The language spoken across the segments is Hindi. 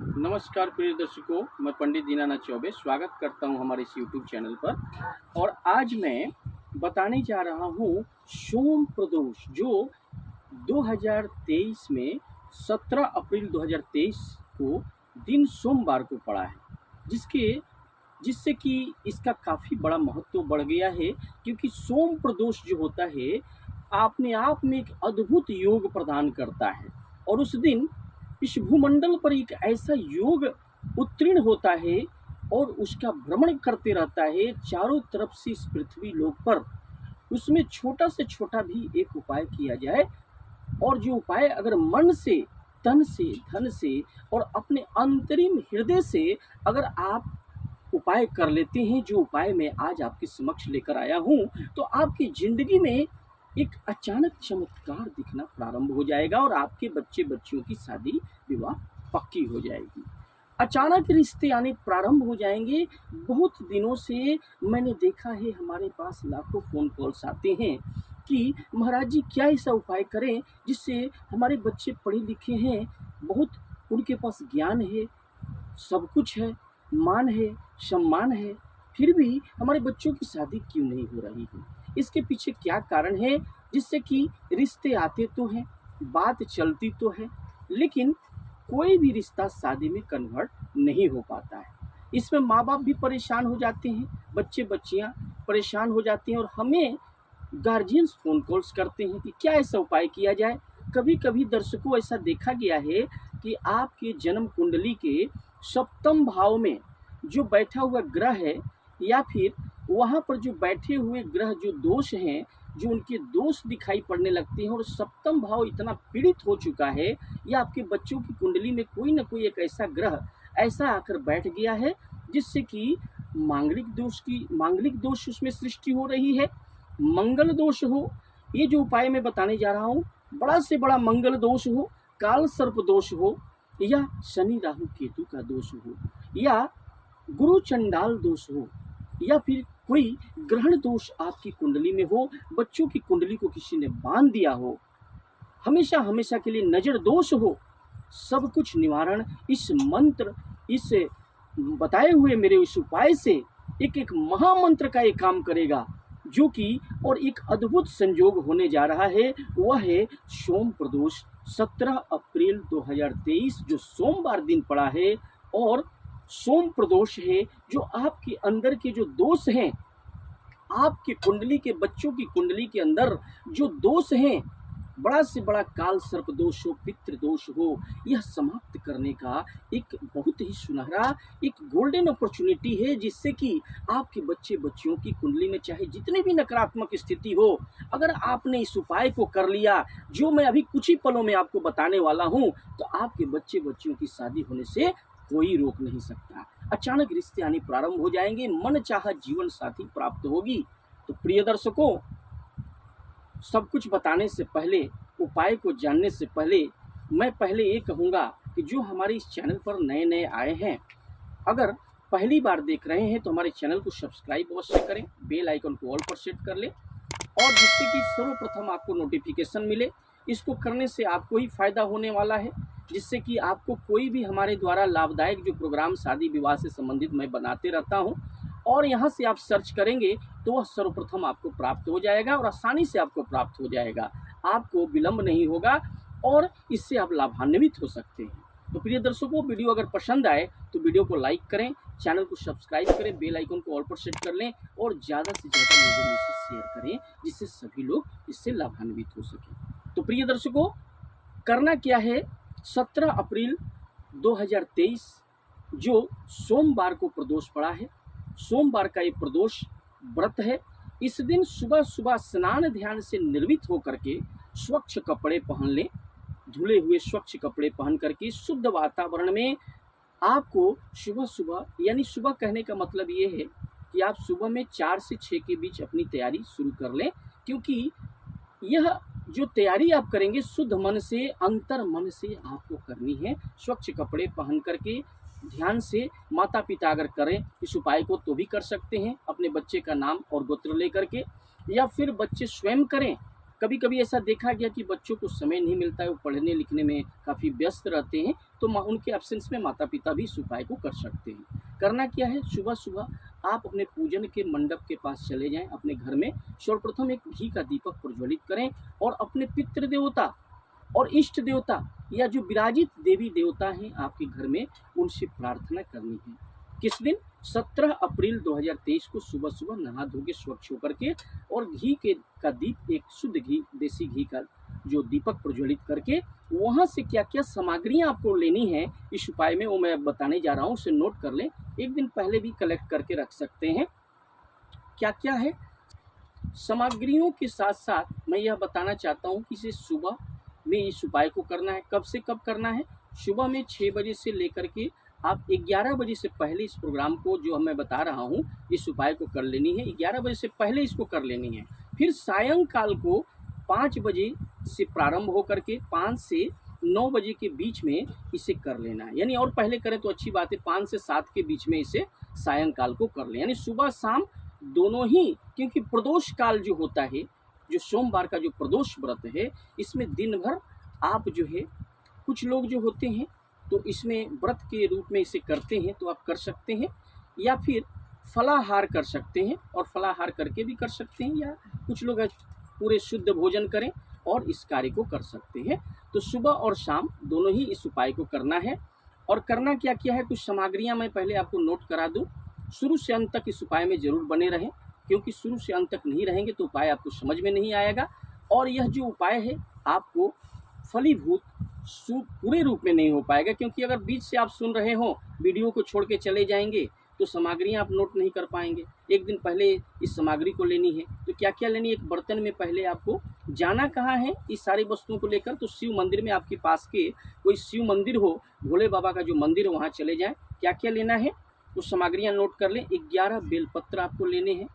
नमस्कार प्रिय दर्शकों, मैं पंडित दीनानाथ चौबे स्वागत करता हूं हमारे इस यूट्यूब चैनल पर। और आज मैं बताने जा रहा हूं सोम प्रदोष, जो 2023 में 17 अप्रैल 2023 को दिन सोमवार को पड़ा है, जिससे कि इसका काफ़ी बड़ा महत्व बढ़ गया है। क्योंकि सोम प्रदोष जो होता है अपने आप में एक अद्भुत योग प्रदान करता है। और उस दिन इस भूमंडल पर एक ऐसा योग उत्तीर्ण होता है और उसका भ्रमण करते रहता है चारों तरफ से इस पृथ्वी लोक पर। उसमें छोटा से छोटा भी एक उपाय किया जाए, और जो उपाय अगर मन से, तन से, धन से और अपने अंतरिम हृदय से अगर आप उपाय कर लेते हैं, जो उपाय मैं आज आपके समक्ष लेकर आया हूँ, तो आपकी ज़िंदगी में एक अचानक चमत्कार दिखना प्रारंभ हो जाएगा और आपके बच्चे बच्चियों की शादी विवाह पक्की हो जाएगी। अचानक रिश्ते आने प्रारंभ हो जाएंगे। बहुत दिनों से मैंने देखा है, हमारे पास लाखों फ़ोन कॉल्स आते हैं कि महाराज जी क्या ऐसा उपाय करें जिससे हमारे बच्चे पढ़े लिखे हैं, बहुत उनके पास ज्ञान है, सब कुछ है, मान है, सम्मान है, फिर भी हमारे बच्चों की शादी क्यों नहीं हो रही है? इसके पीछे क्या कारण है जिससे कि रिश्ते आते तो हैं, बात चलती तो है, लेकिन कोई भी रिश्ता शादी में कन्वर्ट नहीं हो पाता है। इसमें माँ बाप भी परेशान हो जाते हैं, बच्चे बच्चियाँ परेशान हो जाती हैं, और हमें गार्जियंस फ़ोन कॉल्स करते हैं कि क्या ऐसा उपाय किया जाए। कभी कभी दर्शकों ऐसा देखा गया है कि आपके जन्म कुंडली के सप्तम भाव में जो बैठा हुआ ग्रह है, या फिर वहाँ पर जो बैठे हुए ग्रह जो दोष हैं, जो उनके दोष दिखाई पड़ने लगते हैं, और सप्तम भाव इतना पीड़ित हो चुका है, या आपके बच्चों की कुंडली में कोई ना कोई एक ऐसा ग्रह ऐसा आकर बैठ गया है जिससे कि मांगलिक दोष उसमें सृष्टि हो रही है, मंगल दोष हो। ये जो उपाय मैं बताने जा रहा हूँ, बड़ा से बड़ा मंगल दोष हो, काल सर्प दोष हो, या शनि राहु केतु का दोष हो, या गुरु चंडाल दोष हो, या फिर कोई ग्रहण दोष आपकी कुंडली में हो, बच्चों की कुंडली को किसी ने बांध दिया हो, हमेशा हमेशा के लिए नजर दोष हो, सब कुछ निवारण इस मंत्र, इस बताए हुए मेरे इस उपाय से एक एक महामंत्र का एक काम करेगा, जो कि और एक अद्भुत संयोग होने जा रहा है। वह है सोम प्रदोष 17 अप्रैल 2023, जो सोमवार दिन पड़ा है। और सोम प्रदोष है जो आपके अंदर के जो दोष हैं, आपकी कुंडली के बच्चों की कुंडली के अंदर जो दोष हैं, बड़ा से बड़ा काल सर्प दोष हो, पितृ दोष हो, यह समाप्त करने का एक बहुत ही सुनहरा एक गोल्डन अपॉर्चुनिटी है, जिससे कि आपके बच्चे बच्चियों की कुंडली में चाहे जितनी भी नकारात्मक स्थिति हो, अगर आपने इस उपाय को कर लिया जो मैं अभी कुछ ही पलों में आपको बताने वाला हूं, तो आपके बच्चे बच्चियों की शादी होने से कोई रोक नहीं सकता। अचानक रिश्ते आने प्रारंभ हो जाएंगे, मन चाहा जीवन साथी प्राप्त होगी। तो प्रिय दर्शकों, सब कुछ बताने से पहले, उपाय को जानने से पहले, मैं पहले ये कहूँगा कि जो हमारे इस चैनल पर नए नए आए हैं, अगर पहली बार देख रहे हैं तो हमारे चैनल को सब्सक्राइब अवश्य करें, बेल आइकन को ऑल पर सेट कर लें, और जिससे कि सर्वप्रथम आपको नोटिफिकेशन मिले। इसको करने से आपको ही फायदा होने वाला है, जिससे कि आपको कोई भी हमारे द्वारा लाभदायक जो प्रोग्राम शादी विवाह से संबंधित मैं बनाते रहता हूं, और यहाँ से आप सर्च करेंगे तो वह सर्वप्रथम आपको प्राप्त हो जाएगा, और आसानी से आपको प्राप्त हो जाएगा, आपको विलंब नहीं होगा, और इससे आप लाभान्वित हो सकते हैं। तो प्रिय दर्शकों, वीडियो अगर पसंद आए तो वीडियो को लाइक करें, चैनल को सब्सक्राइब करें, बेल आइकन को ऑल पर सेट कर लें, और ज़्यादा से ज़्यादा लोगों में इसे शेयर करें, जिससे सभी लोग इससे लाभान्वित हो सकें। तो प्रिय दर्शकों, करना क्या है, 17 अप्रैल 2023 जो सोमवार को प्रदोष पड़ा है, सोमवार का ये प्रदोष व्रत है। इस दिन सुबह सुबह स्नान ध्यान से निर्मित होकर के स्वच्छ कपड़े पहन लें, धुले हुए स्वच्छ कपड़े पहन करके शुद्ध वातावरण में आपको सुबह सुबह, यानी सुबह कहने का मतलब ये है कि आप सुबह में 4 से 6 के बीच अपनी तैयारी शुरू कर लें, क्योंकि यह जो तैयारी आप करेंगे शुद्ध मन से, अंतर मन से आपको करनी है। स्वच्छ कपड़े पहन करके ध्यान से, माता पिता अगर करें इस उपाय को तो भी कर सकते हैं, अपने बच्चे का नाम और गोत्र लेकर के, या फिर बच्चे स्वयं करें, कभी कभी ऐसा देखा गया कि बच्चों को समय नहीं मिलता है, वो पढ़ने लिखने में काफ़ी व्यस्त रहते हैं, तो उनके एब्सेंस में माता पिता भी इस उपाय को कर सकते हैं। करना क्या है, सुबह सुबह आप अपने पूजन के मंडप के पास चले जाएं, अपने घर में सर्वप्रथम एक घी का दीपक प्रज्वलित करें और अपने पितृ देवता और इष्ट देवता या जो विराजित देवी देवता हैं आपके घर में, उनसे प्रार्थना करनी है। किस दिन? 17 अप्रैल 2023 को सुबह सुबह नहा धो के स्वच्छ होकर के और घी का दीप, एक शुद्ध घी, देसी घी का जो दीपक प्रज्वलित करके, वहाँ से क्या क्या सामग्रियाँ आपको लेनी है इस उपाय में, वो मैं बताने जा रहा हूँ, उसे नोट कर लें। एक दिन पहले भी कलेक्ट करके रख सकते हैं। क्या क्या है सामग्रियों के साथ साथ मैं यह बताना चाहता हूँ कि इसे सुबह में इस उपाय को करना है। कब से कब करना है? सुबह में 6 बजे से लेकर के आप 11 बजे से पहले इस प्रोग्राम को, जो मैं बता रहा हूँ, इस उपाय को कर लेनी है। 11 बजे से पहले इसको कर लेनी है। फिर सायंकाल को 5 बजे से प्रारंभ होकर के 5 से 9 बजे के बीच में इसे कर लेना है। यानी और पहले करें तो अच्छी बात है, 5 से 7 के बीच में इसे सायंकाल को कर लें, यानी सुबह शाम दोनों ही। क्योंकि प्रदोष काल जो होता है, जो सोमवार का जो प्रदोष व्रत है, इसमें दिन भर आप जो है, कुछ लोग जो होते हैं तो इसमें व्रत के रूप में इसे करते हैं, तो आप कर सकते हैं, या फिर फलाहार कर सकते हैं और फलाहार करके भी कर सकते हैं, या कुछ लोग पूरे शुद्ध भोजन करें और इस कार्य को कर सकते हैं। तो सुबह और शाम दोनों ही इस उपाय को करना है। और करना क्या क्या है, कुछ सामग्रियां मैं पहले आपको नोट करा दूं। शुरू से अंत तक इस उपाय में जरूर बने रहें, क्योंकि शुरू से अंत तक नहीं रहेंगे तो उपाय आपको समझ में नहीं आएगा, और यह जो उपाय है आपको फलीभूत पूरे रूप में नहीं हो पाएगा। क्योंकि अगर बीच से आप सुन रहे हो, वीडियो को छोड़ के चले जाएंगे, तो सामग्रियां आप नोट नहीं कर पाएंगे। एक दिन पहले इस सामग्री को लेनी है। तो क्या क्या लेनी है? एक बर्तन में पहले आपको जाना कहाँ है इस सारी वस्तुओं को लेकर, तो शिव मंदिर में, आपके पास के कोई शिव मंदिर हो, भोले बाबा का जो मंदिर है, वहाँ चले जाएं। क्या क्या लेना है तो सामग्रियाँ नोट कर लें। 11 बेलपत्र आपको लेने हैं,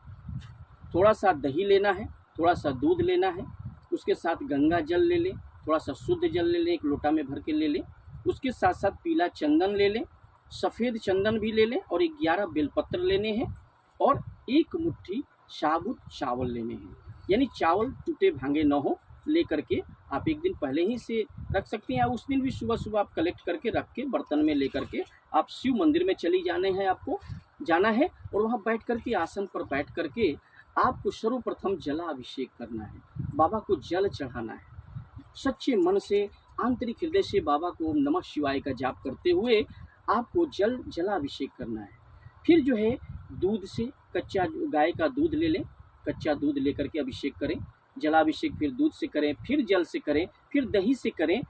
थोड़ा सा दही लेना है, थोड़ा सा दूध लेना है, उसके साथ गंगा जल ले लें, थोड़ा सा शुद्ध जल ले लें, एक लोटा में भर के ले लें। उसके साथ साथ पीला चंदन ले लें, सफ़ेद चंदन भी ले लें, और 11 बेलपत्र लेने हैं, और एक मुट्ठी साबुत चावल लेने हैं। यानी चावल टूटे भांगे न हो, ले करके आप एक दिन पहले ही से रख सकते हैं, या उस दिन भी सुबह सुबह आप कलेक्ट करके रख के बर्तन में ले करके आप शिव मंदिर में चली आपको जाना है। और वहाँ बैठ करके, आसन पर बैठ करके आपको सर्वप्रथम जलाभिषेक करना है, बाबा को जल चढ़ाना है। सच्चे मन से, आंतरिक हृदय से बाबा को ओम नमः शिवाय का जाप करते हुए आपको जलाभिषेक करना है। फिर जो है दूध से, कच्चा गाय का दूध ले लें, कच्चा दूध लेकर के अभिषेक करें। जलाभिषेक फिर दूध से करें, फिर जल से करें, फिर दही से करें,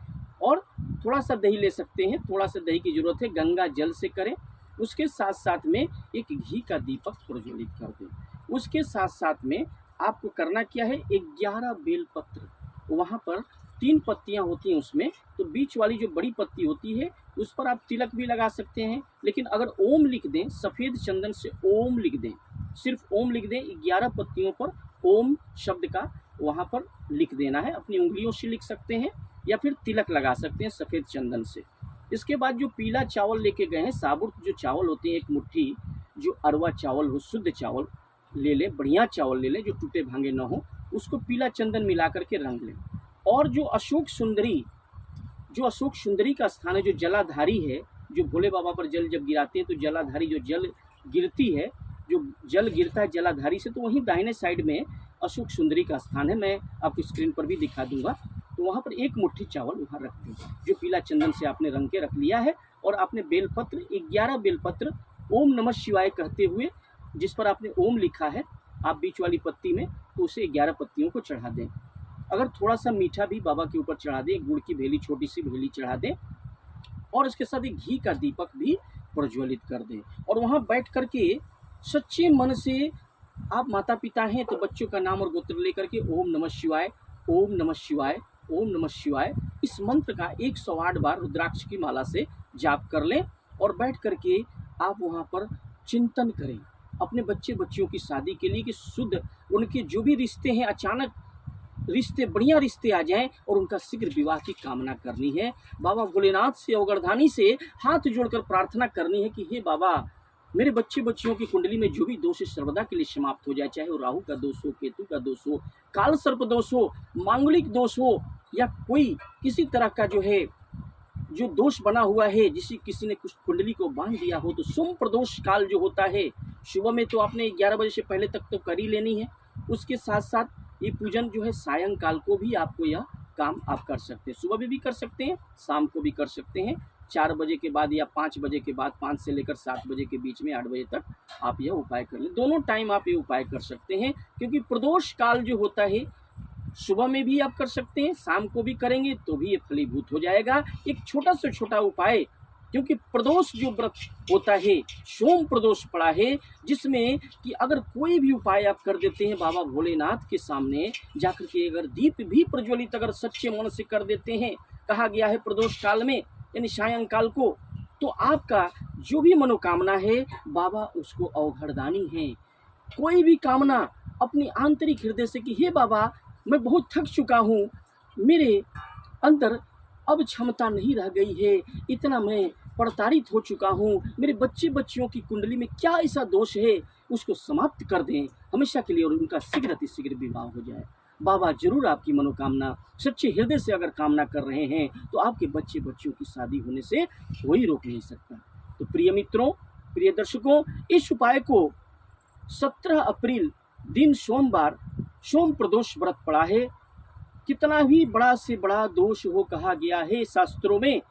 और थोड़ा सा दही ले सकते हैं, थोड़ा सा दही की जरूरत है, गंगा जल से करें। उसके साथ साथ में एक घी का दीपक प्रज्वलित कर दें। उसके साथ साथ में आपको करना क्या है, 11 बेलपत्र, वहाँ पर 3 पत्तियाँ होती हैं उसमें, तो बीच वाली जो बड़ी पत्ती होती है उस पर आप तिलक भी लगा सकते हैं। लेकिन अगर ओम लिख दें, सफ़ेद चंदन से ओम लिख दें, सिर्फ ओम लिख दें, 11 पत्तियों पर ओम शब्द का वहाँ पर लिख देना है। अपनी उंगलियों से लिख सकते हैं, या फिर तिलक लगा सकते हैं सफ़ेद चंदन से। इसके बाद जो पीला चावल लेके गए हैं, साबुत जो चावल होते हैं, एक मुट्ठी जो अरवा चावल हो, शुद्ध चावल ले लें, बढ़िया चावल ले लें, जो टूटे भांगे ना हो, उसको पीला चंदन मिला करके रंग लें। और जो अशोक सुंदरी का स्थान है, जो जलाधारी है, जो भोले बाबा पर जल जब गिराते हैं तो जलाधारी जो जल गिरती है, जो जल गिरता है जलाधारी से, तो वहीं दाहिने साइड में अशोक सुंदरी का स्थान है। मैं आपको स्क्रीन पर भी दिखा दूंगा। तो वहाँ पर एक मुट्ठी चावल वहाँ रख दें, जो पीला चंदन से आपने रंग के रख लिया है। और आपने बेलपत्र, 11 बेलपत्र ओम नमः शिवाय कहते हुए, जिस पर आपने ओम लिखा है आप बीच वाली पत्ती में, तो उसे 11 पत्तियों को चढ़ा दें। अगर थोड़ा सा मीठा भी बाबा के ऊपर चढ़ा दें, गुड़ की भेली, छोटी सी भेली चढ़ा दें, और इसके साथ एक घी का दीपक भी प्रज्वलित कर दें। और वहाँ बैठ करके सच्चे मन से, आप माता पिता हैं तो बच्चों का नाम और गोत्र लेकर के ओम नमः शिवाय, ओम नमः शिवाय, ओम नमः शिवाय, इस मंत्र का 108 बार रुद्राक्ष की माला से जाप कर लें। और बैठ करके आप वहाँ पर चिंतन करें अपने बच्चियों की शादी के लिए, कि शुद्ध उनके जो भी रिश्ते हैं, अचानक रिश्ते, बढ़िया रिश्ते आ जाएं, और उनका शीघ्र विवाह की कामना करनी है। बाबा भोलेनाथ से, अवगढ़धानी से हाथ जोड़कर प्रार्थना करनी है कि हे बाबा, मेरे बच्चे बच्चियों की कुंडली में जो भी दोष है सर्वदा के लिए समाप्त हो जाए, चाहे वो राहु का दोष हो, केतु का दोष हो, काल सर्प दोष हो, मांगलिक दोष हो, या कोई किसी तरह का जो है जो दोष बना हुआ है, जिसे किसी ने कुछ कुंडली को बांध दिया हो, तो सोम प्रदोष काल जो होता है, सुबह में तो आपने 11 बजे से पहले तक तो कर ही लेनी है। उसके साथ साथ ये पूजन जो है सायंकाल को भी आपको यह काम आप कर सकते हैं, सुबह में भी कर सकते हैं, शाम को भी कर सकते हैं, 4 बजे के बाद या 5 बजे के बाद, 5 से लेकर 7 बजे के बीच में, 8 बजे तक आप यह उपाय कर लें। दोनों टाइम आप ये उपाय कर सकते हैं, क्योंकि प्रदोष काल जो होता है सुबह में भी आप कर सकते हैं, शाम को भी करेंगे तो भी ये फलीभूत हो जाएगा। एक छोटा से छोटा उपाय, क्योंकि प्रदोष जो व्रत होता है, सोम प्रदोष पड़ा है, जिसमें कि अगर कोई भी उपाय आप कर देते हैं बाबा भोलेनाथ के सामने जाकर के, अगर दीप भी प्रज्वलित अगर सच्चे मन से कर देते हैं, कहा गया है प्रदोष काल में यानी सायंकाल को, तो आपका जो भी मनोकामना है बाबा उसको अवघड़दानी है। कोई भी कामना अपनी आंतरिक हृदय से कि हे बाबा मैं बहुत थक चुका हूँ, मेरे अंदर अब क्षमता नहीं रह गई है, इतना मैं प्रताड़ित हो चुका हूँ, मेरे बच्चे बच्चियों की कुंडली में क्या ऐसा दोष है, उसको समाप्त कर दें हमेशा के लिए और उनका शीघ्र अतिशीघ्र विवाह हो जाए। बाबा जरूर आपकी मनोकामना सच्चे हृदय से अगर कामना कर रहे हैं तो आपके बच्चे बच्चियों की शादी होने से कोई रोक नहीं सकता। तो प्रिय मित्रों, प्रिय दर्शकों, इस उपाय को 17 अप्रैल दिन सोमवार सोम प्रदोष व्रत पड़ा है। कितना भी बड़ा से बड़ा दोष हो, कहा गया है शास्त्रों में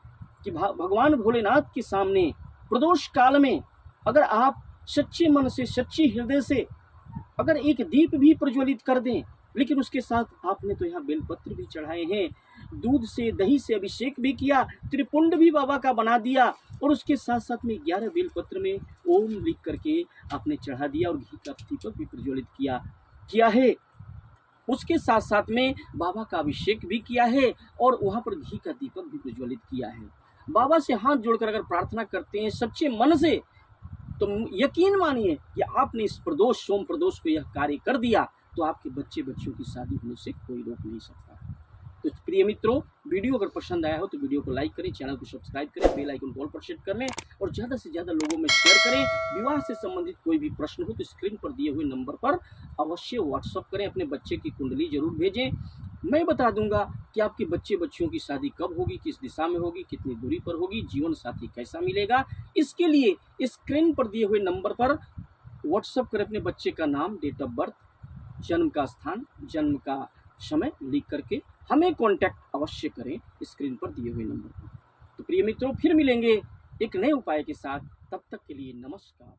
कि भगवान भोलेनाथ के सामने प्रदोष काल में अगर आप सच्चे मन से, सच्चे हृदय से अगर एक दीप भी प्रज्वलित कर दें, लेकिन उसके साथ आपने तो यहाँ बेलपत्र भी चढ़ाए हैं, दूध से दही से अभिषेक भी किया, त्रिपुंड भी बाबा का बना दिया, और उसके साथ साथ में 11 बेलपत्र में ओम लिख करके आपने चढ़ा दिया और घी का दीपक भी प्रज्वलित किया है। उसके साथ साथ में बाबा का अभिषेक भी किया है और वहाँ पर घी का दीपक भी प्रज्वलित किया है। बाबा से हाथ जोड़कर अगर प्रार्थना करते हैं सच्चे मन से, तो यकीन मानिए कि आपने इस प्रदोष सोम प्रदोष को यह कार्य कर दिया, तो आपके बच्चे बच्चियों की शादी होने से कोई रोक नहीं सकता। तो प्रिय मित्रों, वीडियो अगर पसंद आया हो तो वीडियो को लाइक करें, चैनल को सब्सक्राइब करें, बेल आइकन को ऑल पर सेट कर लें और ज़्यादा से ज़्यादा लोगों में शेयर करें। विवाह से संबंधित कोई भी प्रश्न हो तो स्क्रीन पर दिए हुए नंबर पर अवश्य व्हाट्सअप करें, अपने बच्चे की कुंडली जरूर भेजें। मैं बता दूंगा कि आपके बच्चे बच्चियों की शादी कब होगी, किस दिशा में होगी, कितनी दूरी पर होगी, जीवन साथी कैसा मिलेगा। इसके लिए स्क्रीन पर दिए हुए नंबर पर व्हाट्सअप करें अपने बच्चे का नाम, डेट ऑफ बर्थ, जन्म का स्थान, जन्म का समय लिख करके हमें कांटेक्ट अवश्य करें स्क्रीन पर दिए हुए नंबर पर। तो प्रिय मित्रों, फिर मिलेंगे एक नए उपाय के साथ, तब तक के लिए नमस्कार।